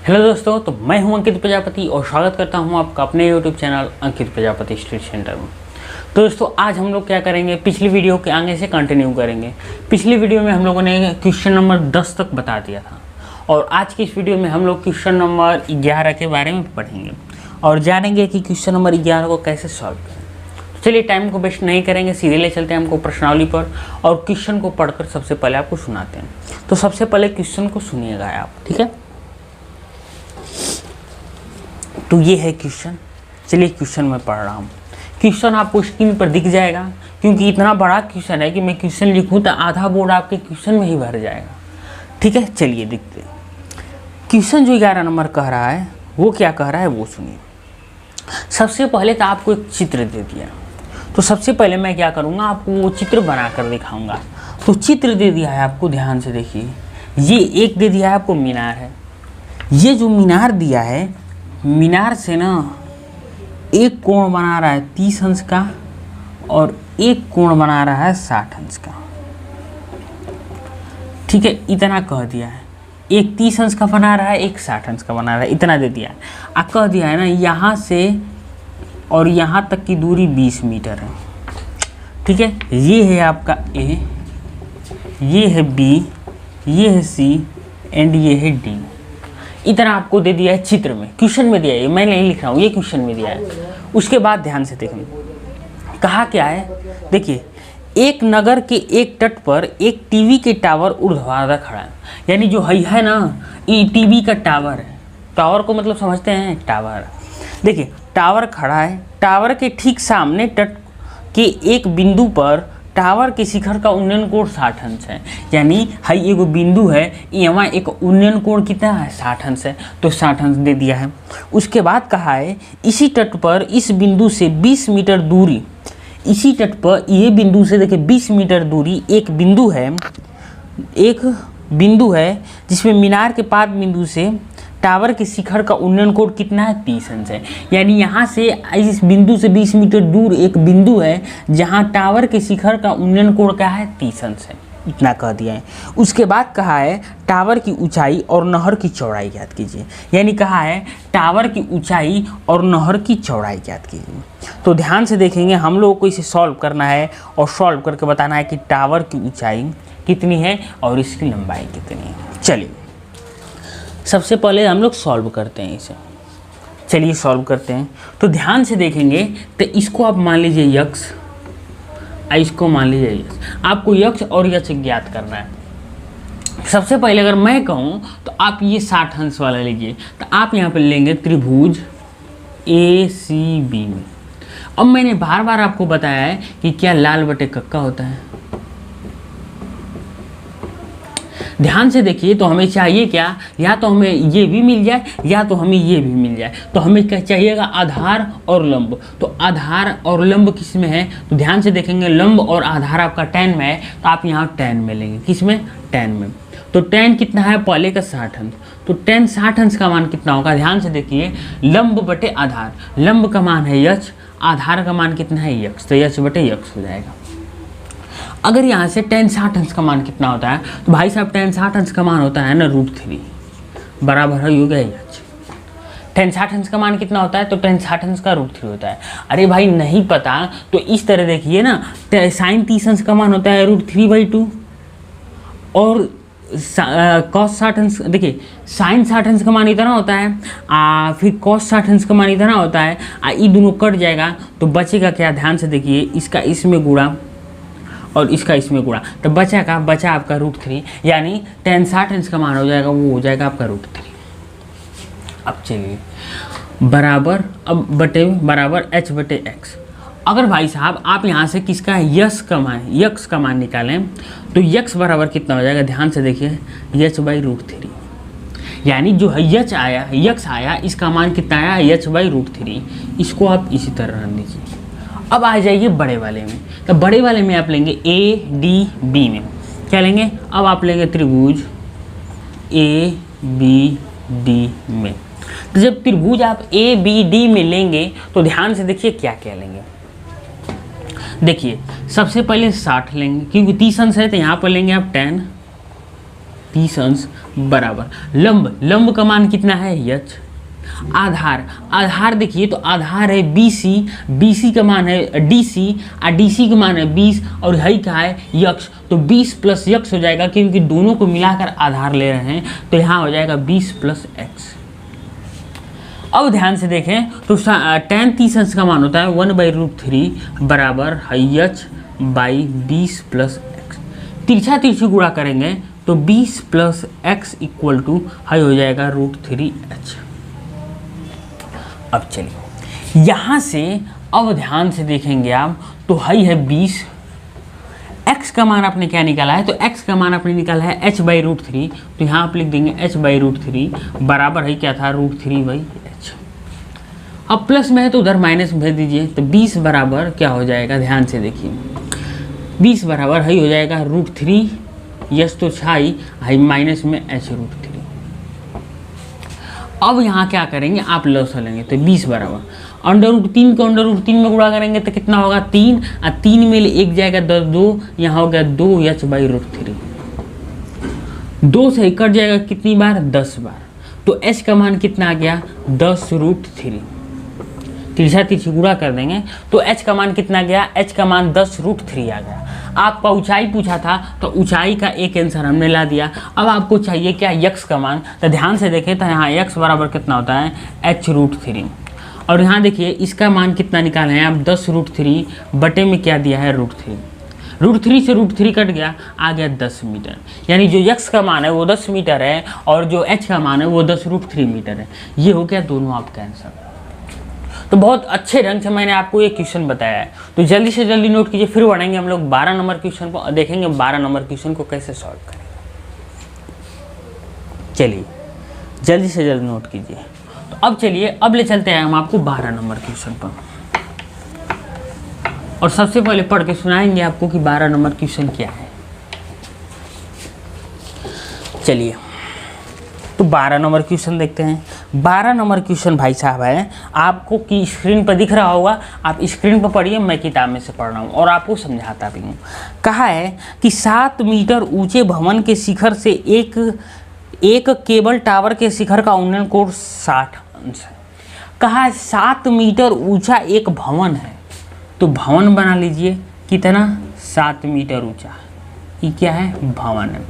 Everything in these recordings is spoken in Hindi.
हेलो दोस्तों, तो मैं हूं अंकित प्रजापति और स्वागत करता हूं आपका अपने यूट्यूब चैनल अंकित प्रजापति स्टडी सेंटर में। तो दोस्तों आज हम लोग क्या करेंगे, पिछली वीडियो के आगे से कंटिन्यू करेंगे। पिछली वीडियो में हम लोगों ने क्वेश्चन नंबर 10 तक बता दिया था और आज की इस वीडियो में हम लोग क्वेश्चन नंबर 11 के बारे में पढ़ेंगे और जानेंगे कि क्वेश्चन नंबर 11 को कैसे सॉल्व करें। तो चलिए टाइम को वेस्ट नहीं करेंगे, सीधे ले चलते हैं हमको प्रश्नावली पर और क्वेश्चन को पढ़कर सबसे पहले आपको सुनाते हैं। तो सबसे पहले क्वेश्चन को सुनिएगा आप, ठीक है। तो ये है क्वेश्चन। चलिए क्वेश्चन मैं पढ़ रहा हूँ। क्वेश्चन आपको स्क्रीन पर दिख जाएगा, क्योंकि इतना बड़ा क्वेश्चन है कि मैं क्वेश्चन लिखूँ तो आधा बोर्ड आपके क्वेश्चन में ही भर जाएगा, ठीक है। चलिए देखते हैं क्वेश्चन जो 11 नंबर कह रहा है वो क्या कह रहा है वो सुनिए। सबसे पहले तो आपको एक चित्र दे दिया, तो सबसे पहले मैं क्या करूँगा, आपको वो चित्र बना कर दिखाऊँगा। तो चित्र दे दिया है आपको, ध्यान से देखिए। ये एक दे दिया है आपको मीनार है। ये जो मीनार दिया है, मीनार से ना एक कोण बना रहा है 30 अंश का और एक कोण बना रहा है 60 अंश का, ठीक है। इतना कह दिया है। एक 30 अंश का बना रहा है, एक 60 अंश का बना रहा है, इतना दे दिया है। कह दिया है ना यहाँ से और यहाँ तक की दूरी 20 मीटर है, ठीक है। ये है आपका ए, ये है बी, ये है सी एंड ये है डी। इतना आपको दे दिया है चित्र में, क्वेश्चन में दिया है, मैं नहीं लिख रहा हूँ, ये क्वेश्चन में दिया है। उसके बाद ध्यान से देखें, कहा क्या है, देखिए। एक नगर के एक तट पर एक टीवी के टावर ऊर्ध्वाधर खड़ा है। यानी जो है ना, ये टीवी का टावर है। टावर को मतलब समझते हैं, टावर। देखिए टावर खड़ा है, टावर के ठीक सामने तट के एक बिंदु पर टावर के शिखर का उन्नयन कोण 60 अंश है। यानी हाई एगो बिंदु है, यहाँ एक उन्नयन कोण कितना है, 60 अंश है, तो 60 अंश दे दिया है। उसके बाद कहा है इसी तट पर इस बिंदु से 20 मीटर दूरी, इसी तट पर ये बिंदु से देखिए 20 मीटर दूरी एक बिंदु है जिसमें मीनार के पाद बिंदु से टावर के शिखर का उन्नयन कोण कितना है, 30 अंश है। यानी यहाँ से इस बिंदु से 20 मीटर दूर एक बिंदु है जहाँ टावर के शिखर का उन्नयन कोण क्या है, 30 अंश है। इतना कह दिया है। उसके बाद कहा है टावर की ऊंचाई और नहर की चौड़ाई ज्ञात कीजिए। यानी कहा है टावर की ऊंचाई और नहर की चौड़ाई ज्ञात कीजिए। तो ध्यान से देखेंगे, हम लोगों को इसे सॉल्व करना है और सॉल्व करके बताना है कि टावर की ऊंचाई कितनी है और इसकी लंबाई कितनी है। चलिए सबसे पहले हम लोग सॉल्व करते हैं इसे। चलिए सॉल्व करते हैं। तो ध्यान से देखेंगे, तो इसको आप मान लीजिए यक्स, इसको मान लीजिए यक्स। आपको यक्स और यक्स ज्ञात करना है। सबसे पहले अगर मैं कहूँ तो आप ये 60 अंश वाला लीजिए। तो आप यहाँ पे लेंगे त्रिभुज ACB में। अब मैंने बार बार आपको बताया है कि क्या लाल बटे कक्का होता है। ध्यान से देखिए, तो हमें चाहिए क्या, या तो हमें ये भी मिल जाए या तो हमें ये भी मिल जाए। तो हमें क्या चाहिएगा, आधार और लंब। तो आधार और लंब किस में है, तो ध्यान से देखेंगे, लंब और आधार आपका tan में है, तो आप यहाँ tan में लेंगे। किस में, tan में। तो tan कितना है, पहले का 60 अंश। तो tan 60 अंश का मान कितना होगा, ध्यान से देखिए, लंब बटे आधार। लंब का मान है यक्स, आधार का मान कितना है यक्स, तो यक्स बटे यक्स हो जाएगा। अगर यहाँ से tan 60 अंश का मान कितना होता है, तो भाई साहब tan 60 अंश का मान होता है ना √3 बराबर हो गया यक्स। tan 60 अंश का मान कितना होता है, तो tan 60 अंश का √3 होता है। अरे भाई नहीं पता तो इस तरह देखिए ना, sin 30 अंश का मान होता है √3/2 और cos 60 अंश, देखिए sin 60 अंश का मान इतना होता है, फिर cos 60 अंश का मान इतना होता है। ये दोनों कट जाएगा तो बचेगा क्या, ध्यान से देखिए, इसका इसमें गुणा और इसका इसमें गुणा, तो बचा आपका √3। यानी tan 60 अंश का मान हो जाएगा, वो हो जाएगा आपका √3। अब चलिए बराबर, अब बटे बराबर h बटे x। अगर भाई साहब आप यहाँ से किसका यक्स का मान निकालें, तो यक्स बराबर कितना हो जाएगा, ध्यान से देखिए, h/√3। यानी जो यक्स आया इसका मान कितना आया, h/√3। इसको आप इसी तरह रख लीजिए। अब आ जाइए बड़े वाले में। तो बड़े वाले में आप लेंगे ADB में क्या लेंगे, अब आप लेंगे त्रिभुज ABD में। तो जब त्रिभुज आप ABD में लेंगे तो ध्यान से देखिए क्या क्या लेंगे। देखिए सबसे पहले 60 लेंगे, क्योंकि 30 अंश है तो यहाँ पर लेंगे आप tan 30 अंश बराबर लंब, लंब का मान कितना है h। आधार, आधार देखिए तो आधार है BC, BC का मान है DC और DC का मान है 20 और यही क्या है यक्ष, तो 20 प्लस यक्ष हो जाएगा क्योंकि दोनों को मिलाकर आधार ले रहे हैं, तो यहाँ हो जाएगा 20 प्लस x। अब ध्यान से देखें तो tan 30 अंश का मान होता है 1/√3 बराबर h बाई 20 प्लस x। तिरछा तिरछी गुणा करेंगे तो 20 प्लस x इक्वल टू हो जाएगा √3h। अब चलिए यहाँ से अब ध्यान से देखेंगे आप तो है 20, x का मान आपने क्या निकाला है, तो x का मान आपने निकाला है h/√3, तो यहाँ आप लिख देंगे h/√3 बराबर है क्या था √3/h। अब प्लस में है तो उधर माइनस भेज दीजिए, तो 20 बराबर क्या हो जाएगा, ध्यान से देखिए 20 बराबर है हो जाएगा √3, यस तो छाई है माइनस में h√3। अब यहाँ क्या करेंगे आप लॉस लेंगे, तो 20 बराबर √3 को √3 में गुणा करेंगे तो कितना होगा 3 और 3 में एक जाएगा 2, यहाँ हो गया 2h/√3। 2 से कट जाएगा कितनी बार 10 बार, तो h का मान कितना आ गया 10√3। तिरछा तिरछी गुणा कर देंगे तो h का मान कितना गया, h का मान 10√3 आ गया। आपका ऊंचाई पूछा था तो ऊंचाई का एक आंसर हमने ला दिया। अब आपको चाहिए क्या यक्ष का मान, तो ध्यान से देखें तो यहाँ यक्ष बराबर कितना होता है h√3 और यहाँ देखिए इसका मान कितना निकाले हैं आप 10√3 बटे में क्या दिया है √3 से √3 कट गया आ गया 10 मीटर, यानी जो यक्ष का मान है वो 10 मीटर है और जो h का मान है वो 10√3 मीटर है। ये हो गया दोनों आपका आंसर। तो बहुत अच्छे ढंग से मैंने आपको ये क्वेश्चन बताया है, तो जल्दी से जल्दी नोट कीजिए। फिर बढ़ेंगे हम लोग 12 नंबर क्वेश्चन को और देखेंगे 12 नंबर क्वेश्चन को कैसे सॉल्व करेंगे। चलिए जल्दी से जल्दी नोट कीजिए। तो अब चलिए अब ले चलते हैं हम आपको 12 नंबर क्वेश्चन पर, और सबसे पहले पढ़ के सुनाएंगे आपको कि 12 नंबर क्वेश्चन क्या है। चलिए तो 12 नंबर क्वेश्चन देखते हैं। 12 नंबर क्वेश्चन भाई साहब है आपको की स्क्रीन पर दिख रहा होगा, आप स्क्रीन पर पढ़िए, मैं किताब में से पढ़ रहा हूँ और आपको समझाता भी हूँ। कहा है कि 7 मीटर ऊंचे भवन के शिखर से एक केबल टावर के शिखर का उन्नयन कोण 60 अंश है। कहा है 7 मीटर ऊंचा एक भवन है, तो भवन बना लीजिए कितना 7 मीटर ऊंचा, ये क्या है भवन है।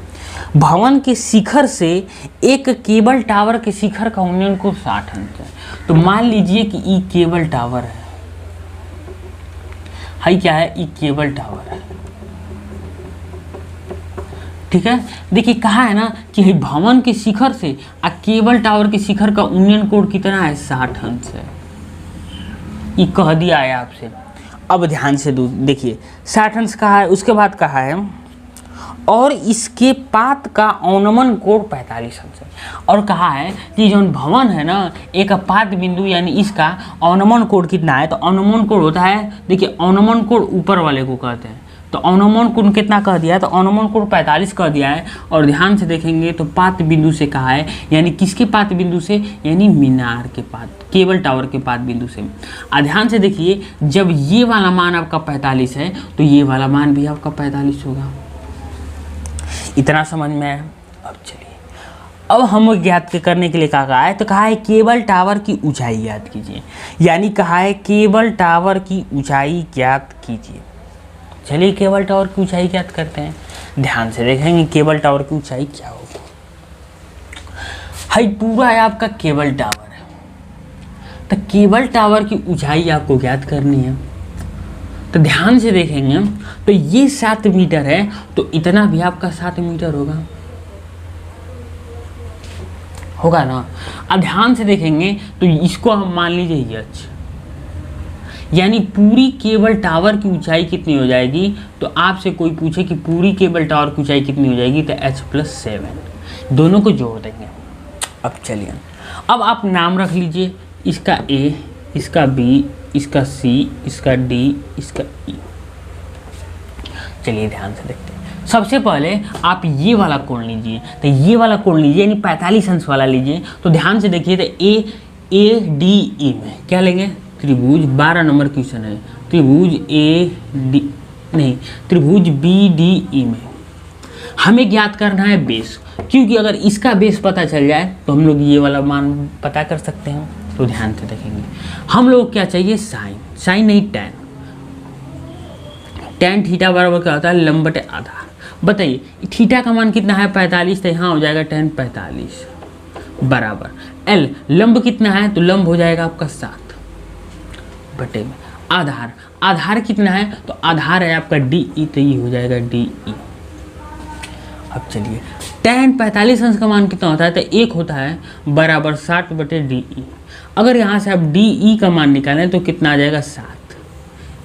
भवन के शिखर से एक केबल टावर के शिखर का उन्नयन कोण 60 अंश है, तो मान लीजिए कि ये केबल टावर है क्या है, ये केबल टावर है, ठीक है। देखिए कहा है ना कि भवन के शिखर से केबल टावर के शिखर का उन्नयन कोण कितना है 60 अंश है, ये कह दिया है आपसे। अब ध्यान से देखिए 60 अंश कहा है, उसके बाद कहा है और इसके पात का अवनमन कोण 45 अंश है, और कहा है कि जो भवन है ना एक पात बिंदु यानी इसका अवनमन कोण कितना है, तो अवनमन कोण होता है, देखिए अवनमन कोण ऊपर वाले को कहते हैं, तो अवनमन कोण कितना कह दिया है, तो अवनमन कोण 45 कह दिया है। और ध्यान से देखेंगे तो पात बिंदु से कहा है, यानी किसके पात बिंदु से, यानी मीनार के पात, केबल टावर के पात बिंदु से। ध्यान से देखिए जब ये वाला मान आपका 45 है तो ये वाला मान भी आपका 45 होगा। इतना समझ में आया। अब चलिए अब हम ज्ञात करने के लिए कहा है, तो कहा है केबल टावर की ऊंचाई ज्ञात कीजिए, यानी कहा है केबल टावर की ऊंचाई ज्ञात कीजिए। चलिए केबल टावर की ऊंचाई ज्ञात करते हैं। ध्यान से देखेंगे केबल टावर की ऊंचाई क्या होगी। हाई पूरा है आपका केबल टावर है, तो केबल टावर की ऊंचाई आपको ज्ञात करनी है। तो ध्यान से देखेंगे तो ये 7 मीटर है, तो इतना भी आपका 7 मीटर होगा ना। अब ध्यान से देखेंगे तो इसको हम मान लीजिए h, यानी पूरी केबल टावर की ऊंचाई कितनी हो जाएगी, तो आपसे कोई पूछे कि पूरी केबल टावर की ऊंचाई कितनी हो जाएगी, तो h+7 दोनों को जोड़ देंगे। अब चलिए अब आप नाम रख लीजिए, इसका A, इसका B, इसका C, इसका D, इसका E। चलिए ध्यान से देखते हैं। सबसे पहले आप ये वाला कोण लीजिए, तो ये वाला कोण लीजिए यानी 45 अंश वाला लीजिए। तो ध्यान से देखिए तो ADE में क्या लेंगे, त्रिभुज 12 नंबर क्वेश्चन है, त्रिभुज BDE में हमें ज्ञात करना है बेस, क्योंकि अगर इसका बेस पता चल जाए तो हम लोग ये वाला मान पता कर सकते हैं। तो ध्यान से देखेंगे, हम लोग क्या चाहिए, साइन, साइन नहीं टैन। टैन थीटा बराबर क्या होता है, लंब बटे आधार। बताइए थीटा का मान कितना है, 45, तो यहाँ हो जाएगा टैन 45 बराबर एल, लंब कितना है, तो लंब हो जाएगा आपका 7 बटे में आधार, आधार कितना है, तो आधार है आपका डी ई, तो ये हो जाएगा डी ई। अब चलिए टैन 45 अंश का मान कितना होता है, तो 1 होता है बराबर 60 बटे डी ई। अगर यहाँ से आप डी ई का मान निकालें तो कितना आ जाएगा, 7,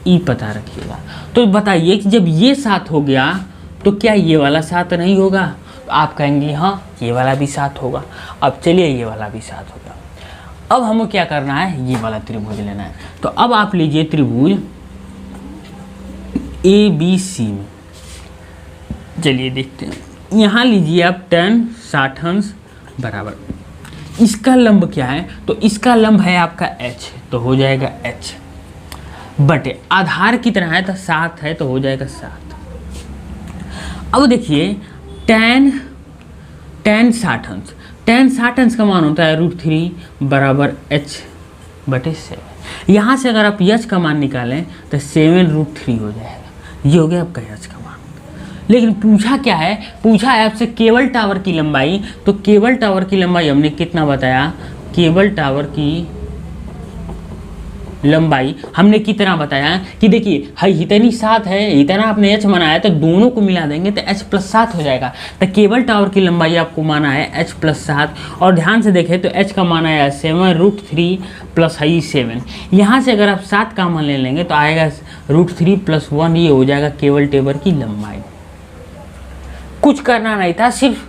ई पता रखिएगा। तो बताइए कि जब ये 7 हो गया तो क्या ये वाला 7 नहीं होगा, तो आप कहेंगे हाँ ये वाला भी 7 होगा। अब चलिए ये वाला भी 7 होगा। अब हमें क्या करना है, ये वाला त्रिभुज लेना है। तो अब आप लीजिए त्रिभुज ए बी सी में, चलिए देखते हैं। यहाँ लीजिए आप टैन 60 अंश बराबर, इसका लंब क्या है, तो इसका लंब है आपका h, तो हो जाएगा h बटे आधार कितना है, तो 7 है, तो हो जाएगा 7। अब देखिए टैन 60 अंश, टैन 60 अंश का मान होता है √3 बराबर h बटे 7। यहाँ से अगर आप h का मान निकालें तो 7√3 हो जाएगा, ये हो गया आपका h का मान। लेकिन पूछा क्या है, पूछा है आपसे केबल टावर की लंबाई। तो केबल टावर की लंबाई हमने कितना बताया, केबल टावर की लंबाई हमने कितना बताया कि देखिए है इतनी 7 है, इतना आपने h माना है, तो दोनों को मिला देंगे तो h + 7 हो जाएगा। तो केबल टावर की लंबाई आपको माना है h + 7, और ध्यान से देखें तो h का मान आया 7√3 प्लस है 7। यहाँ से अगर आप 7 का मान ले लेंगे तो आएगा √3 + 1, ये हो जाएगा केबल टावर की लंबाई। कुछ करना नहीं था, सिर्फ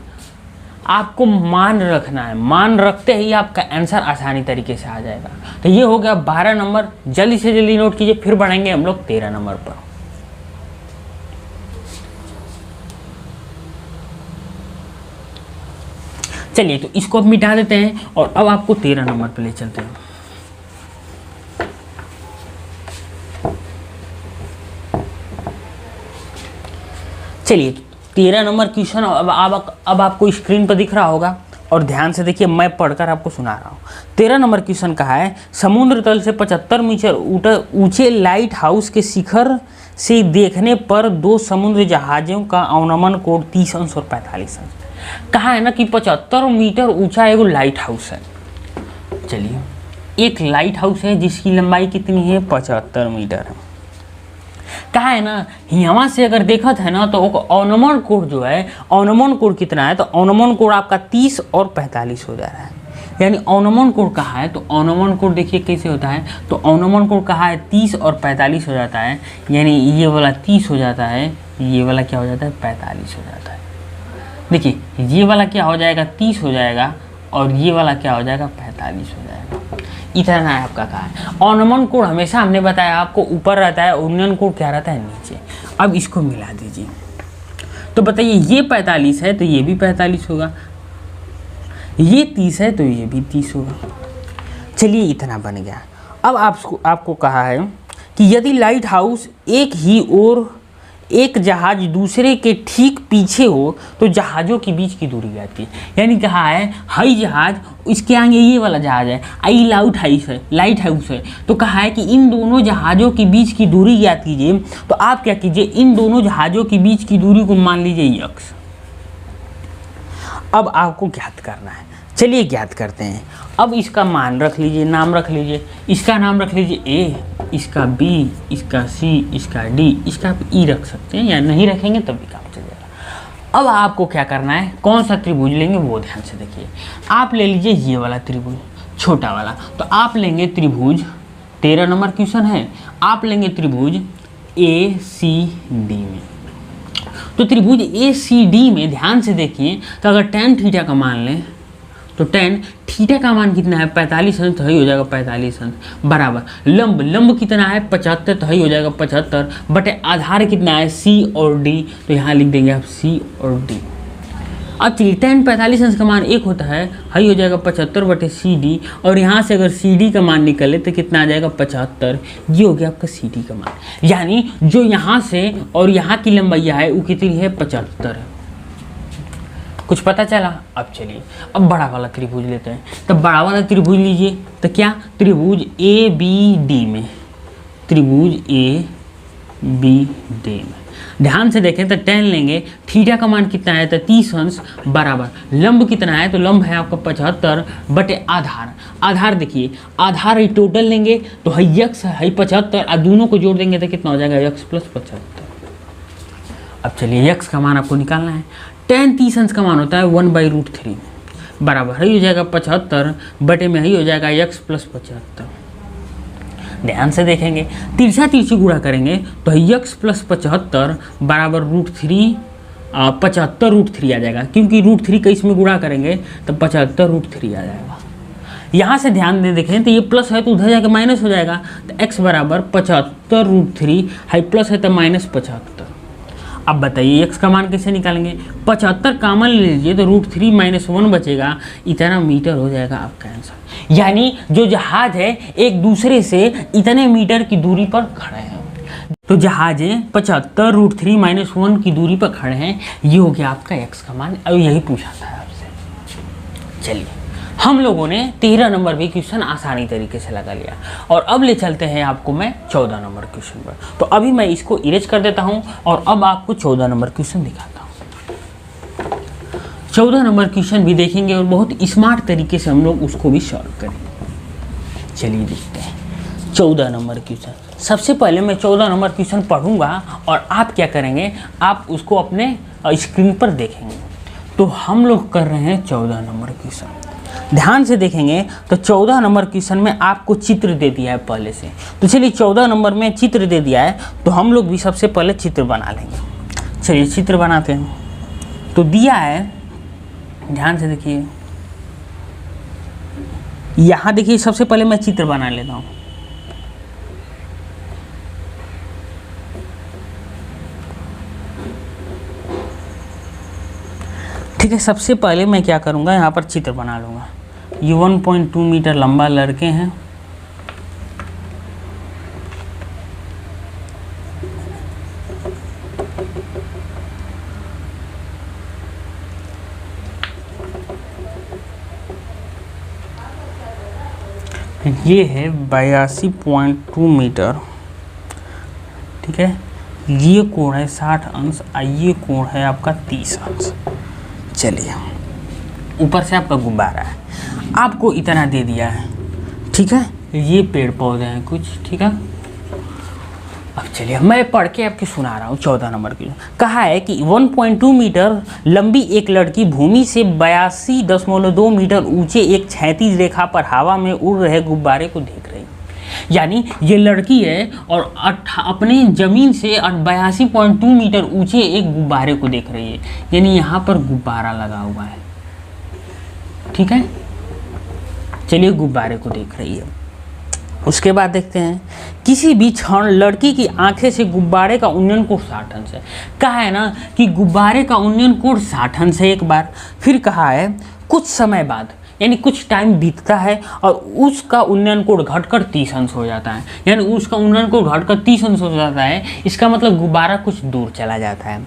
आपको मान रखना है, मान रखते ही आपका आंसर आसानी तरीके से आ जाएगा। तो ये हो गया 12 नंबर, जल्दी से जल्दी नोट कीजिए, फिर बढ़ेंगे हम लोग 13 नंबर पर। चलिए तो इसको अब मिटा देते हैं और अब आपको 13 नंबर पर ले चलते हैं। चलिए 13 नंबर क्वेश्चन अब आपको स्क्रीन पर दिख रहा होगा, और ध्यान से देखिए, मैं पढ़कर आपको सुना रहा हूँ। 13 नंबर क्वेश्चन का है, समुद्र तल से 75 मीटर ऊंचे लाइट हाउस के शिखर से देखने पर 2 समुद्र जहाज़ों का अवनमन कोण 30 अंश और 45 अंश। कहा है ना कि 75 मीटर ऊंचा एगो लाइट हाउस है। चलिए एक लाइट हाउस है जिसकी लंबाई कितनी है, 75 मीटर है। कहा है ना यहाँ से अगर देखा है ना तो अवनमन कोण जो है, अवनमन कोण कितना है, तो अवनमन कोण आपका 30 और 45 हो जा रहा है। यानी अवनमन कोण कहा है, तो अवनमन कोण देखिए कैसे होता है, तो अवनमन कोण कहा है 30 और 45 हो जाता है। यानी ये वाला 30 हो जाता है, ये वाला क्या हो जाता है, 45 हो जाता है। देखिए ये वाला क्या हो जाएगा, 30 हो जाएगा, और ये वाला क्या हो जाएगा, 45 हो जाएगा। इतना है आपका कहा है। अवनमन कोण हमेशा हमने बताया आपको ऊपर रहता है, उन्नयन कोण क्या रहता है, नीचे। अब इसको मिला दीजिए, तो बताइए ये 45 है तो ये भी 45 होगा, ये 30 है तो ये भी 30 होगा। चलिए इतना बन गया। अब आपको कहा है कि यदि लाइट हाउस एक ही ओर एक जहाज दूसरे के ठीक पीछे हो तो जहाज़ों के बीच की दूरी आती है। यानी कहा है हई जहाज, इसके आगे ये वाला जहाज है, आई लाइट हाउस है, तो कहा है कि इन दोनों जहाज़ों के बीच की दूरी ज्ञात कीजिए। तो आप क्या कीजिए, इन दोनों जहाज़ों के बीच की दूरी को मान लीजिए x। अब आपको ज्ञात करना है, चलिए ज्ञात करते हैं। अब इसका मान रख लीजिए, नाम रख लीजिए, इसका नाम रख लीजिए a, इसका b, इसका c, इसका d, इसका आप e रख सकते हैं, या नहीं रखेंगे तब भी काम चल जाएगा। अब आपको क्या करना है, कौन सा त्रिभुज लेंगे वो ध्यान से देखिए। आप ले लीजिए ये वाला त्रिभुज, छोटा वाला। तो आप लेंगे त्रिभुज, 13 नंबर क्वेश्चन है, आप लेंगे त्रिभुज ACD में। तो त्रिभुज ACD में ध्यान से देखिए, तो अगर tan थीटा का मान लें तो tan थीटा का मान कितना है, 45 अंश, तो ही हो जाएगा 45 अंश बराबर लंब कितना है, 75, तो ही हो जाएगा 75 बटे आधार कितना है, C और D, तो यहाँ लिख देंगे आप C और D। अब चलिए tan 45 अंश का मान 1 होता है, ही हो जाएगा 75 बटे CD, और यहाँ से अगर CD का मान निकले तो कितना आ जाएगा, 75। ये हो गया आपका CD का मान। यानी जो यहाँ से और यहाँ की लंबाई है वो कितनी है, 75 है। कुछ पता चला? अब चलिए अब बड़ा वाला त्रिभुज लेते हैं। तो बड़ा वाला त्रिभुज लीजिए। तो क्या त्रिभुज ए बी डी में, त्रिभुज ए बी डी में ध्यान से देखें तो tan लेंगे, थीटा का मान कितना है? तो 30 अंश बराबर लंब कितना है? तो लंब है आपका 75 बटे आधार। आधार देखिए, आधार ही टोटल लेंगे तो है यक्स है 75 और दोनों को जोड़ देंगे तो कितना हो जाएगा? X plus 75। अब चलिए यक्स का मान आपको निकालना है। tan 30 अंश का मान होता है 1/√3 बराबर ही हो जाएगा 75 बटे में ही हो जाएगा यक्स प्लस 75। ध्यान से देखेंगे, तिरछा तिरछी गुणा करेंगे तो यक्स प्लस 75 बराबर √3 75√3 आ जाएगा, क्योंकि √3 का इसमें गुणा करेंगे तो 75√3 आ जाएगा। यहाँ से ध्यान दे देखें तो ये प्लस है तो उधर जाके माइनस हो जाएगा। तो x बराबर 75√3 है, प्लस है तो -75। अब बताइए x का मान कैसे निकालेंगे? 75 कॉमन ले लीजिए तो √3 - 1 बचेगा, इतना मीटर हो जाएगा आपका आंसर। यानी जो जहाज है एक दूसरे से इतने मीटर की दूरी पर खड़े हैं। तो जहाजें 75 √3 - 1 की दूरी पर खड़े हैं, ये हो गया आपका x का मान। अब यही पूछा था आपसे। चलिए हम लोगों ने 13 नंबर भी क्वेश्चन आसानी तरीके से लगा लिया और अब ले चलते हैं आपको मैं 14 नंबर क्वेश्चन पर। तो अभी मैं इसको इरेज कर देता हूं और अब आपको 14 नंबर क्वेश्चन दिखाता हूं। 14 नंबर क्वेश्चन भी देखेंगे और बहुत स्मार्ट तरीके से हम लोग उसको भी सॉल्व करेंगे। चलिए देखते हैं 14 नंबर क्वेश्चन। सबसे पहले मैं 14 नंबर क्वेश्चन पढ़ूंगा और आप क्या करेंगे, आप उसको अपने स्क्रीन पर देखेंगे। तो हम लोग कर रहे हैं 14 नंबर क्वेश्चन। ध्यान से देखेंगे तो 14 नंबर क्वेश्चन में आपको चित्र दे दिया है पहले से। तो चलिए 14 नंबर में चित्र दे दिया है तो हम लोग भी सबसे पहले चित्र बना लेंगे। चलिए चित्र बनाते हैं। तो दिया है, ध्यान से देखिए, यहाँ देखिए सबसे पहले मैं चित्र बना लेता हूँ। ठीक है, सबसे पहले मैं क्या करूँगा, यहाँ पर चित्र बना लूँगा। ये 1.2 मीटर लंबा लड़के हैं। ये है 82.2 मीटर। ठीक है, ये कोण है 60 अंश और ये कोण है आपका 30 अंश। चलिए ऊपर से आपका गुब्बारा है, आपको इतना दे दिया है। ठीक है, ये पेड़ पौधे हैं कुछ। ठीक है, अब चलिए मैं पढ़ के आपके सुना रहा हूँ। 14 नंबर की कहा है कि 1.2 मीटर लंबी एक लड़की भूमि से 82.2 मीटर ऊंचे एक क्षैतिज रेखा पर हवा में उड़ रहे गुब्बारे को देख रही। यानी ये लड़की है और अपने ज़मीन से 82.2 मीटर ऊंचे एक गुब्बारे को देख रही है। यानी यहाँ पर गुब्बारा लगा हुआ है। ठीक है, चलिए गुब्बारे को देख रही है। उसके बाद देखते हैं, किसी भी क्षण लड़की की आंखें से गुब्बारे का उन्नयन कोण 60 अंश है। कहा है ना कि गुब्बारे का उन्नयन कोण 60 अंश है एक बार। फिर कहा है कुछ समय बाद, यानी कुछ टाइम बीतता है और उसका उन्नयन कोण घटकर 30 अंश हो जाता है। यानी उसका उन्नयन कोण घटकर 30 अंश हो जाता है। इसका मतलब गुब्बारा कुछ दूर चला जाता है।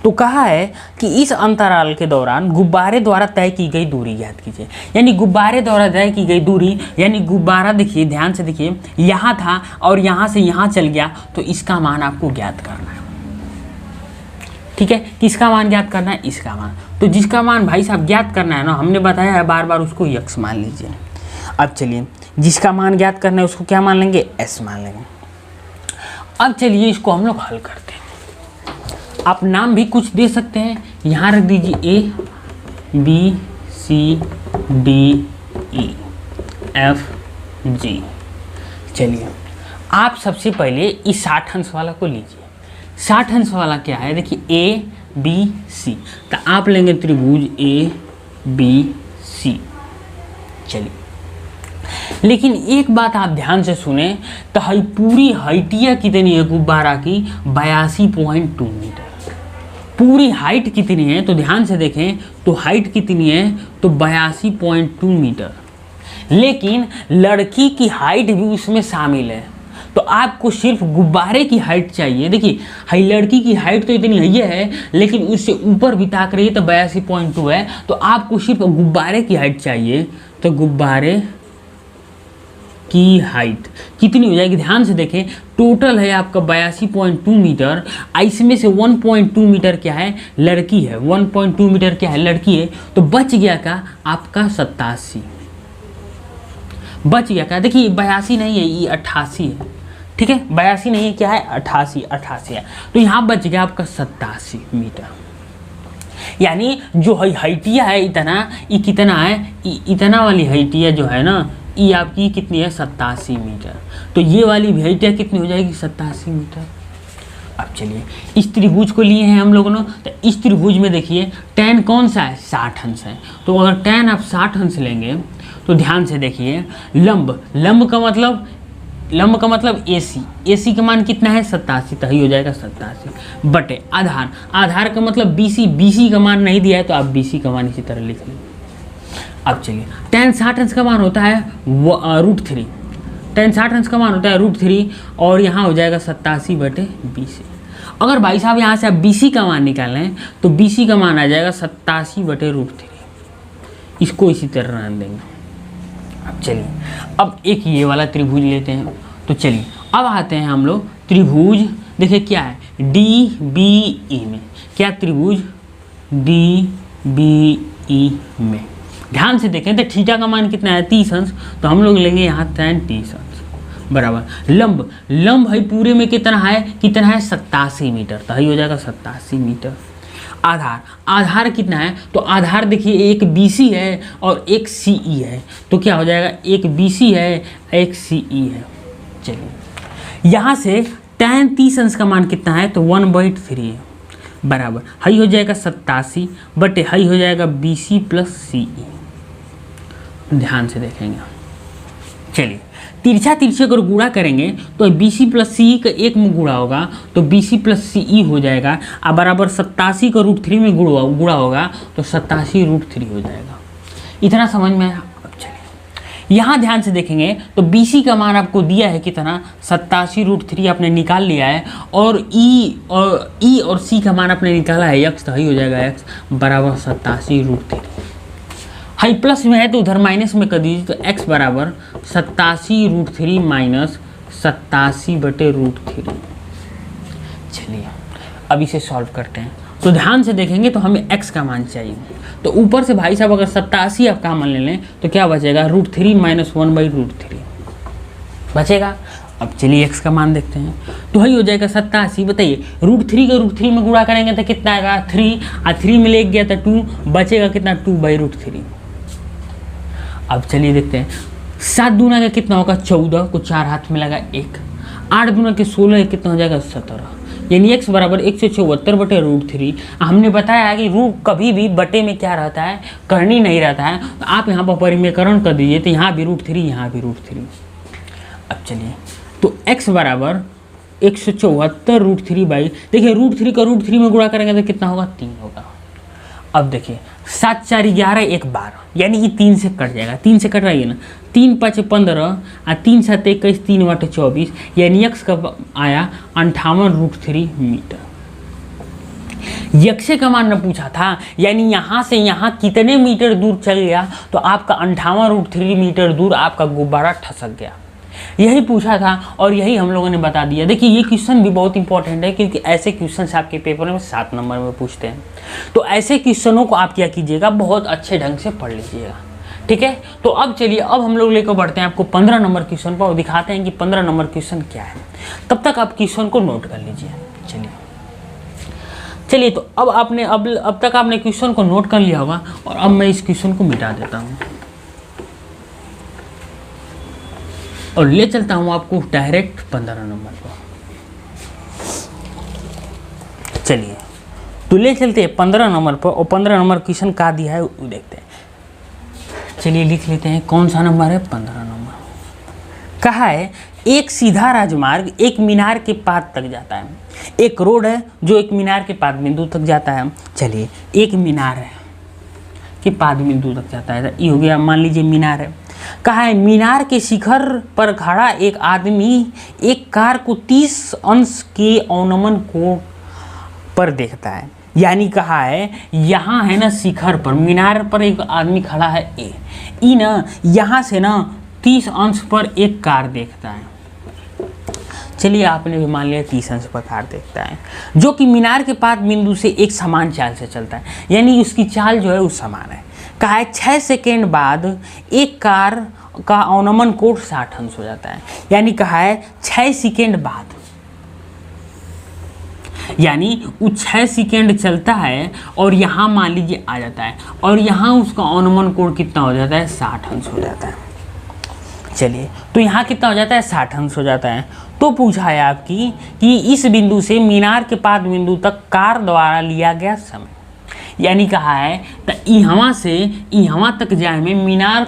तो कहा है कि इस अंतराल के दौरान गुब्बारे द्वारा तय की गई दूरी ज्ञात कीजिए। यानी गुब्बारे द्वारा तय की गई दूरी, यानी गुब्बारा देखिए, ध्यान से देखिए, यहाँ था और यहाँ से यहाँ चल गया, तो इसका मान आपको ज्ञात करना है। ठीक है, किसका मान ज्ञात करना है? इसका मान। तो जिसका मान भाई साहब ज्ञात करना है ना, हमने बताया है बार बार, उसको यक्स मान लीजिए। अब चलिए जिसका मान ज्ञात करना है उसको क्या मान लेंगे? एस मान लेंगे। अब चलिए इसको हम लोग हल करते हैं। आप नाम भी कुछ दे सकते हैं, यहाँ रख दीजिए A B C D E F G। चलिए आप सबसे पहले इस 60 अंश वाला को लीजिए। 60 अंश वाला क्या है? देखिए A B C, तो आप लेंगे त्रिभुज A B C। चलिए, लेकिन एक बात आप ध्यान से सुने, तो पूरी हाइटिया कितनी है गुब्बारा की? 82.2 मीटर। पूरी हाइट कितनी है? तो ध्यान से देखें, तो हाइट कितनी है? तो 82.2 मीटर। लेकिन लड़की की हाइट भी उसमें शामिल है। तो आपको सिर्फ गुब्बारे की हाइट चाहिए। देखिए हाई लड़की की हाइट तो इतनी है लेकिन उससे ऊपर भी ताक रही है तो 82.2 है, तो आपको सिर्फ गुब्बारे की हाइट चाहिए। तो गुब्बारे की हाइट कितनी हो जाएगी, ध्यान से देखें, टोटल है आपका 82.2 मीटर, इसमें से 1.2 मीटर क्या है लड़की है, 1.2 मीटर क्या है लड़की है, तो बच गया का आपका 87, बच गया का, देखिए 82 नहीं है ये 88 है, ठीक है 82 नहीं है क्या है 88 है, तो यहाँ बच गया आपका 87 मीटर। यानी जो हाइटिया है इतना, ये कितना है, इतना वाली हाइटिया जो है ना ये आपकी कितनी है 87 मीटर, तो ये वाली हाइटिया कितनी हो जाएगी 87 मीटर। अब चलिए इस त्रिभुज को लिए हैं हम लोगों ने, तो इस त्रिभुज में देखिए tan कौन सा है 60 अंश है, तो अगर tan आप 60 अंश लेंगे तो ध्यान से देखिए लंब का मतलब AC का मान कितना है 87, तो ही हो जाएगा 87 बटे आधार का मतलब BC का मान नहीं दिया है तो आप BC का मान इसी तरह लिख लें। अब चलिए tan 60 अंश का मान होता है √3, tan 60 अंश का मान होता है √3 और यहाँ हो जाएगा 87 बटे BC। अगर भाई साहब यहाँ से आप BC का मान निकालें तो BC का मान आ जाएगा 87 बटे √3, इसको इसी तरह रहने देंगे। अब चलिए अब एक ये वाला त्रिभुज लेते हैं, तो चलिए अब आते हैं हम लोग त्रिभुज, देखिए क्या है DBE में, क्या त्रिभुज DBE में ध्यान से देखें तो थीटा का मान कितना है 30 अंश, तो हम लोग लेंगे यहाँ tan 30 अंश बराबर लंब है पूरे में कितना है 87 मीटर, तो ही हो जाएगा 87 मीटर। आधार कितना है, तो आधार देखिए एक BC है और एक CE है, तो क्या हो जाएगा एक BC है एक CE है। चलिए यहाँ से tan 30 अंश का मान कितना है, तो 1/3 है बराबर हाई हो जाएगा 87 बटे हाई हो जाएगा BC प्लस CE। ध्यान से देखेंगे, चलिए तिरछा अगर गुणा करेंगे तो BC प्लस CE का एक में गुणा होगा तो BC प्लस CE हो जाएगा, अब बराबर 87 का √3 में गुणा होगा तो 87 √3 हो जाएगा। इतना समझ में आया। अब चलिए यहाँ ध्यान से देखेंगे तो BC का मान आपको दिया है कितना 87 √3 आपने निकाल लिया है, और E और C का मान आपने निकाला है x, तो ही हो जाएगा x बराबर 87 √3। हाई प्लस में है तो उधर माइनस में कर दीजिए, तो x बराबर 87 √3 माइनस 87 बटे √3। चलिए अब इसे सॉल्व करते हैं, तो ध्यान से देखेंगे तो हमें x का मान चाहिए, तो ऊपर से भाई साहब अगर 87 आप का मान ले लें तो क्या बचेगा √3 माइनस 1/√3 बचेगा। अब चलिए x का मान देखते हैं, तो वही हो जाएगा 87। बताइए √3 का √3 में गुणा करेंगे तो कितना आएगा 3, और 3 में ले गया था 2, बचेगा कितना 2/√3। अब चलिए देखते हैं 7 दूना का कितना होगा 14 को 4 हाथ में लगा 1, 8 दूना के 16 कितना हो जाएगा 17, यानी x बराबर 174 बटे √3। हमने बताया है कि रूट कभी भी बटे में क्या रहता है करनी नहीं रहता है, तो आप यहाँ पर परिमेयकरण कर दीजिए, तो यहाँ भी √3 यहाँ भी √3। अब चलिए तो x बराबर 174 √3 बाई, देखिए √3 का √3 में गुणा करेंगे तो कितना होगा 3 होगा। अब देखिए 7 4 11 1 12, यानी कि 3 से कट जाएगा, 3 से कट रही है ना, 3 5 15 और 3 7 21 3 8 24, यानी x का आया 58 √3 मीटर। यक्ष का मान न पूछा था, यानी यहाँ से यहाँ कितने मीटर दूर चल गया, तो आपका 58 √3 मीटर दूर आपका गुब्बारा ठसक गया, यही पूछा था और यही हम लोगों ने बता दिया। देखिए ये क्वेश्चन भी बहुत इंपॉर्टेंट है, क्योंकि ऐसे क्वेश्चन आपके पेपर में 7 नंबर में पूछते हैं, तो ऐसे क्वेश्चनों को आप क्या कीजिएगा बहुत अच्छे ढंग से पढ़ लीजिएगा, ठीक है। तो अब चलिए अब हम लोग लेकर बढ़ते हैं आपको 15 नंबर क्वेश्चन पर और दिखाते हैं कि 15 नंबर क्वेश्चन क्या है। तब तक आप क्वेश्चन को नोट कर लीजिए। चलिए तो अब तक आपने क्वेश्चन को नोट कर लिया होगा, और अब मैं इस क्वेश्चन को मिटा देता हूँ और ले चलता हूँ आपको डायरेक्ट 15 नंबर पर। चलिए तो ले चलते हैं 15 नंबर पर, और 15 नंबर क्वेश्चन का दिया है वो देखते हैं। चलिए लिख लेते हैं कौन सा नंबर है 15 नंबर। कहा है एक सीधा राजमार्ग एक मीनार के पाद तक जाता है, एक रोड है जो एक मीनार के पाद बिंदु तक जाता है। चलिए एक मीनार है कि पाद बिंदु तक जाता है, ये हो गया, मान लीजिए मीनार है। कहा है मीनार के शिखर पर खड़ा एक आदमी एक कार को 30 अंश के अवनमन कोण पर देखता है। यानी कहा है यहाँ है ना शिखर पर मीनार पर एक आदमी खड़ा है ई ना यहाँ से ना 30 अंश पर एक कार देखता है। चलिए आपने भी मान लिया 30 अंश पर कार देखता है, जो कि मीनार के पास बिंदु से एक समान चाल से चलता है, यानी उसकी चाल जो है उस समान है। कहा है 6 सेकेंड बाद एक कार का अवनमन कोण 60 अंश हो जाता है। यानी कहा है 6 सेकेंड बाद, यानी वो 6 सेकेंड चलता है और यहाँ मान लीजिए आ जाता है और यहाँ उसका अवनमन कोण कितना हो जाता है 60 अंश हो जाता है। चलिए तो यहाँ कितना हो जाता है 60 अंश हो जाता है। तो पूछा है आपकी कि इस बिंदु से मीनार के पास बिंदु तक कार द्वारा लिया गया समय, यानी कहा है तो यहाँ से यहाँ तक जाने में मीनार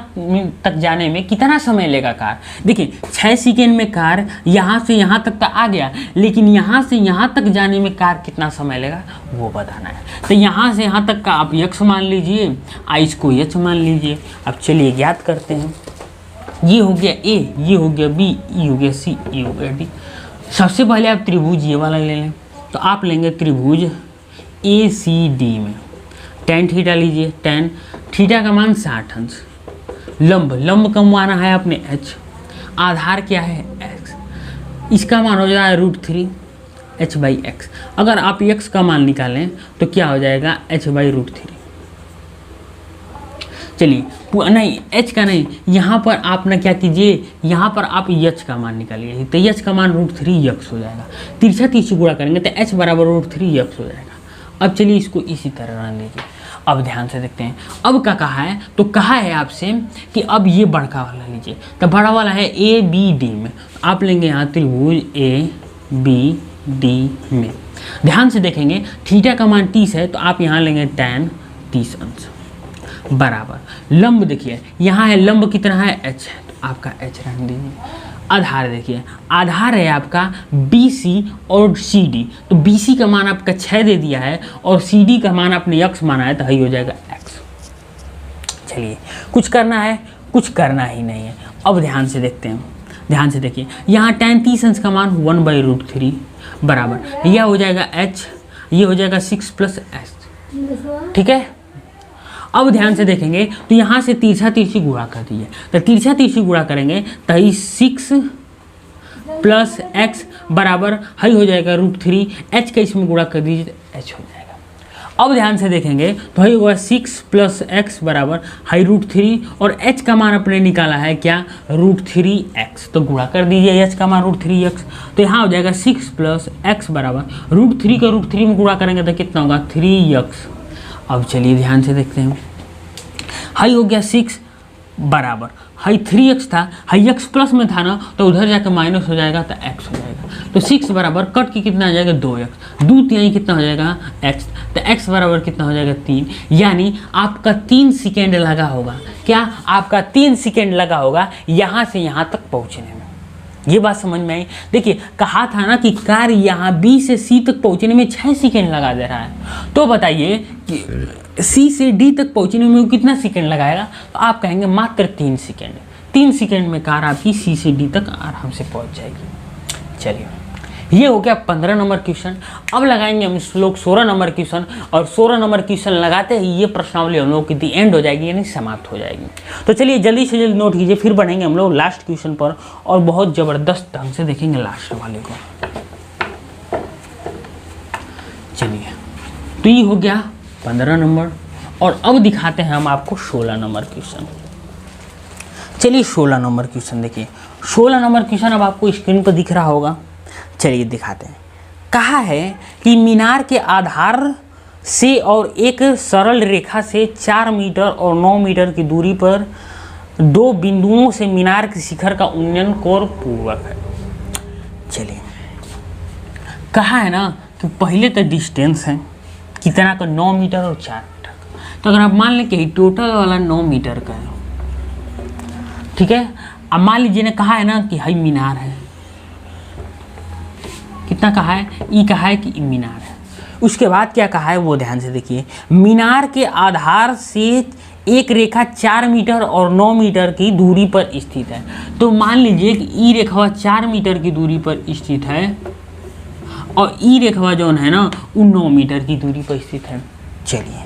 तक जाने में कितना समय लेगा कार। देखिए 6 सेकेंड में कार यहाँ से यहाँ तक तो आ गया, लेकिन यहाँ से यहाँ तक जाने में कार कितना समय लेगा वो बताना है। तो यहाँ से यहाँ तक का आप x मान लीजिए, इसको h मान लीजिए। अब चलिए ज्ञात करते हैं। ये हो गया A, ये हो गया B, ये हो गया C, ये हो गया D। सबसे पहले आप त्रिभुज ये वाला ले लें, तो आप लेंगे त्रिभुज ACD में tan थीटा लीजिए। tan थीटा का मान 60 अंश, लंब का माना है अपने h, आधार क्या है x, इसका मान हो जाएगा √3 h/x। अगर आप x का मान निकालें तो क्या हो जाएगा h/√3। चलिए नहीं h का नहीं, यहाँ पर आप ना क्या कीजिए, यहाँ पर आप h का मान निकालिए। तो h का मान √3x हो जाएगा, तिरछा तिरछी गुणा करेंगे तो h बराबर √3x हो जाएगा। अब चलिए इसको इसी तरह रन लीजिए। अब ध्यान से देखते हैं अब क्या कहा है। तो कहा है आपसे कि अब ये बड़का वाला लीजिए, तो बड़ा वाला है ABD में, आप लेंगे यहाँ त्रिभुज ABD में। ध्यान से देखेंगे थीटा का मान 30 है, तो आप यहाँ लेंगे tan 30 अंश बराबर लंब। देखिए यहाँ है लंब कितना है h है, तो आपका h रख दीजिए। आधार देखिए आधार है आपका BC और CD, तो BC का मान आपका 6 दे दिया है और CD का मान आपने x माना है, तो यही हो जाएगा x। चलिए कुछ करना है, कुछ करना ही नहीं है। अब ध्यान से देखते हैं, ध्यान से देखिए यहाँ tan 30 अंश का मान 1/√3 बराबर यह हो जाएगा h, ये हो जाएगा 6 + s। ठीक है। अब ध्यान से देखेंगे तो यहाँ से तिरछा तिरछी गुणा कर दीजिए, तो तिरछा तिरछी गुणा करेंगे तो 6 + x बराबर हई हो जाएगा √3, h का इसमें गुणा कर दीजिए तो h हो जाएगा। अब ध्यान से देखेंगे तो हई होगा 6 + x बराबर हई √3 और h का मान अपने निकाला है क्या √3x, तो गुणा कर दीजिए h का मान √3x, तो यहाँ हो जाएगा 6 + x बराबर √3 का √3 में गुणा करेंगे तो कितना होगा 3x। अब चलिए ध्यान से देखते हैं, हाई हो गया 6 बराबर हाई 3x था, हाई x प्लस में था ना, तो उधर जाकर माइनस हो जाएगा तो x हो जाएगा। तो 6 बराबर कट के कितना आ जाएगा 2x, 2 3 कितना हो जाएगा x, तो x बराबर कितना हो जाएगा 3। यानी आपका 3 सेकेंड लगा होगा, क्या आपका 3 सेकेंड लगा होगा यहाँ से यहाँ तक पहुँचने में। ये बात समझ में आई। देखिए कहा था ना कि कार यहाँ B से C तक पहुँचने में 6 सेकेंड लगा दे रहा है, तो बताइए कि C से D तक पहुँचने में वो कितना सेकेंड लगाएगा, तो आप कहेंगे मात्र 3 सेकेंड। 3 सेकेंड में कार आपकी C से D तक आराम से पहुँच जाएगी। चलिए ये हो गया 15 नंबर क्वेश्चन। अब लगाएंगे हम लोग 16 नंबर क्वेश्चन, और 16 नंबर क्वेश्चन लगाते ही ये प्रश्नावली हम लोग की दी एंड हो जाएगी, यानी समाप्त हो जाएगी। तो चलिए जल्दी से जल्दी नोट कीजिए, फिर बढ़ेंगे हम लोग लास्ट क्वेश्चन पर और बहुत ज़बरदस्त ढंग से देखेंगे लास्ट वाले को। चलिए तो ये हो गया 15 नंबर, और अब दिखाते हैं हम आपको 16 नंबर क्वेश्चन। चलिए 16 नंबर क्वेश्चन देखिए। 16 नंबर क्वेश्चन अब आपको स्क्रीन पर दिख रहा होगा, चलिए दिखाते हैं। कहा है कि मीनार के आधार से और एक सरल रेखा से 4 मीटर और 9 मीटर की दूरी पर 2 बिंदुओं से मीनार के शिखर का उन्नयन कोण पूर्वक है। चलिए कहा है ना कि पहले तो डिस्टेंस है कितना का 9 मीटर और 4 मीटर का, तो अगर आप मान लें कि टोटल वाला 9 मीटर का है, ठीक है। अब मान लीजिए ने कहा है ना कि हाई मीनार है, कितना कहा है, ई कहा है कि मीनार है। उसके बाद क्या कहा है वो ध्यान से देखिए। मीनार के आधार से एक रेखा 4 मीटर और 9 मीटर की दूरी पर स्थित है। तो मान लीजिए कि ई रेखा 4 मीटर की दूरी पर स्थित है और ई रेखा जो है ना वो 9 मीटर की दूरी पर स्थित है। चलिए,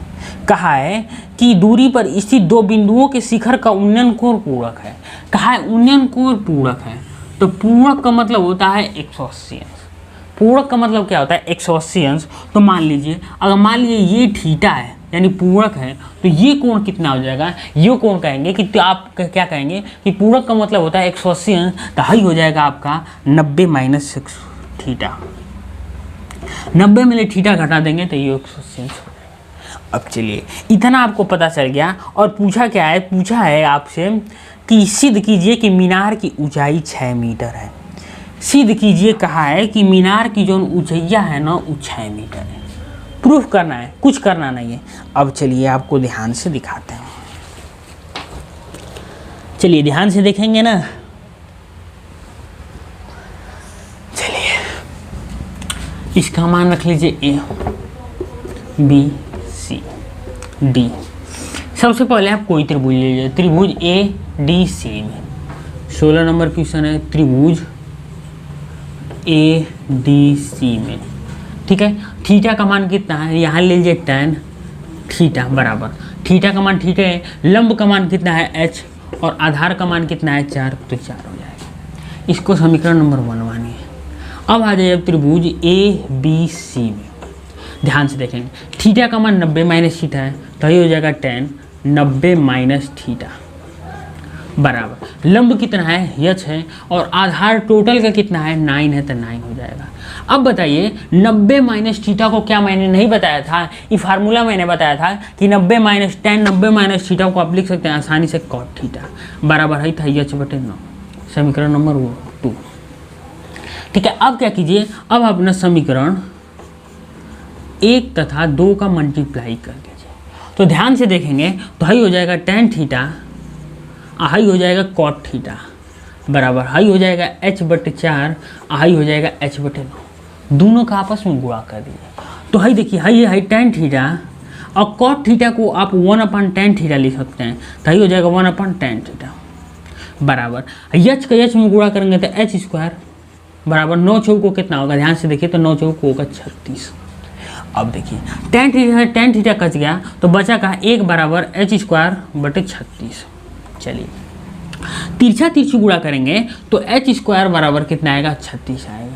कहा है कि दूरी पर स्थित दो बिंदुओं के शिखर का उन्नयन कोण पूरक है। कहा है उन्नयन कोण पूरक है, तो पूरक का मतलब होता है 180 अंश। पूरक का मतलब क्या होता है? 180 अंश। तो मान लीजिए, अगर मान लीजिए ये थीटा है यानी पूरक है, तो ये कोण कितना हो जाएगा? ये कोण कहेंगे कि तो आप क्या कहेंगे कि पूरक का मतलब होता है 180 अंश, तो हाई हो जाएगा आपका 90 माइनस थीटा। 90 में थीटा घटा देंगे तो ये 180 अंश हो जाएगा। अब चलिए, इतना आपको पता चल गया। और पूछा क्या है? पूछा है आपसे कि सिद्ध कीजिए कि मीनार की ऊंचाई 6 मीटर है। सिद्ध कीजिए कहा है कि मीनार की जो ऊंचाइयाँ है ना वो 6 मीटर है। प्रूफ करना है, कुछ करना नहीं है। अब चलिए आपको ध्यान से दिखाते हैं। चलिए ध्यान से देखेंगे ना। चलिए, इसका मान रख लीजिए ए, बी, सी, डी। सबसे पहले आप कोई त्रिभुज ले लीजिए, त्रिभुज ए डी सी में 16 नंबर क्वेश्चन है, त्रिभुज ए डी सी में। ठीक है, थीटा का मान कितना है? यहाँ ले लीजिए tan थीटा बराबर, थीटा का मान थीटा है, लंब का मान कितना है h, और आधार का मान कितना है 4, तो 4 हो जाएगा। इसको समीकरण नंबर 1 मानिए। अब आ जाइए त्रिभुज ए बी सी में। ध्यान से देखेंगे, थीटा का मान 90 माइनस थीटा है, तो ये हो जाएगा tan 90 माइनस थीटा बराबर, लंब कितना है h है, और आधार टोटल का कितना है 9 है, तो 9 हो जाएगा। अब बताइए 90 माइनस थीटा को क्या मैंने नहीं बताया था? ये फार्मूला मैंने बताया था कि 90 माइनस tan 90 माइनस थीटा को आप लिख सकते हैं आसानी से cot थीटा बराबर है था h/9, समीकरण नंबर 2। ठीक है, अब क्या कीजिए, अब अपना समीकरण 1 तथा 2 का मल्टीप्लाई कर दीजिए। तो ध्यान से देखेंगे तो हाई हो जाएगा tan थीटा, हाई हो जाएगा cot थीटा बराबर, हाई हो जाएगा h/4, हाई हो जाएगा h/9। दोनों का आपस में गुणा कर दीजिए। तो हाई देखिए, हाई है tan थीटा, और cot थीटा को आप 1/tan थीटा लिख सकते हैं, तो हाई हो जाएगा 1/tan थीटा बराबर, h का h में गुणा करेंगे तो h स्क्वायर बराबर 9 चौक को कितना होगा? ध्यान से देखिए तो 9 चौक को होगा 36। अब देखिए tan थीटा कच गया, तो बचा का 1 बराबर h²/36। चलिए, तिरछा तिरछी गुणा करेंगे तो h² बराबर कितना आएगा? 36 आएगा।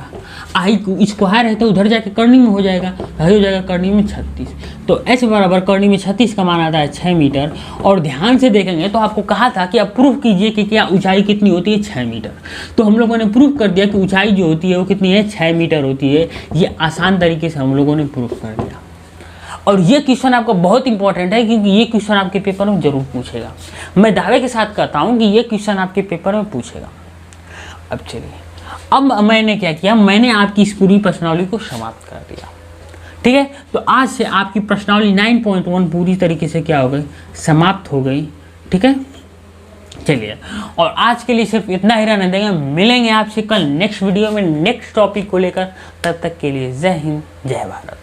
आई स्क्वायर है तो उधर जाके करनी में हो जाएगा, हो जाएगा करनी में 36। तो h बराबर करनी में 36 का मान आता है 6 मीटर। और ध्यान से देखेंगे तो आपको कहा था कि आप प्रूफ कीजिए कि क्या ऊंचाई कितनी होती है? 6 मीटर। तो हम लोगों ने प्रूफ कर दिया कि ऊंचाई जो होती है वो कितनी है? 6 मीटर होती है। ये आसान तरीके से हम लोगों ने प्रूफ कर दिया। और ये क्वेश्चन आपका बहुत इंपॉर्टेंट है क्योंकि ये क्वेश्चन आपके पेपर में जरूर पूछेगा। मैं दावे के साथ कहता हूँ कि ये क्वेश्चन आपके पेपर में पूछेगा। अब चलिए, अब मैंने क्या किया? मैंने आपकी इस पूरी प्रश्नावली को समाप्त कर दिया। ठीक है, तो आज से आपकी प्रश्नावली 9.1 पूरी तरीके से क्या हो गई? समाप्त हो गई। ठीक है, चलिए, और आज के लिए सिर्फ इतना ही रहने देंगे। मिलेंगे आपसे कल नेक्स्ट वीडियो में नेक्स्ट टॉपिक को लेकर। तब तक के लिए जय हिंद, जय भारत।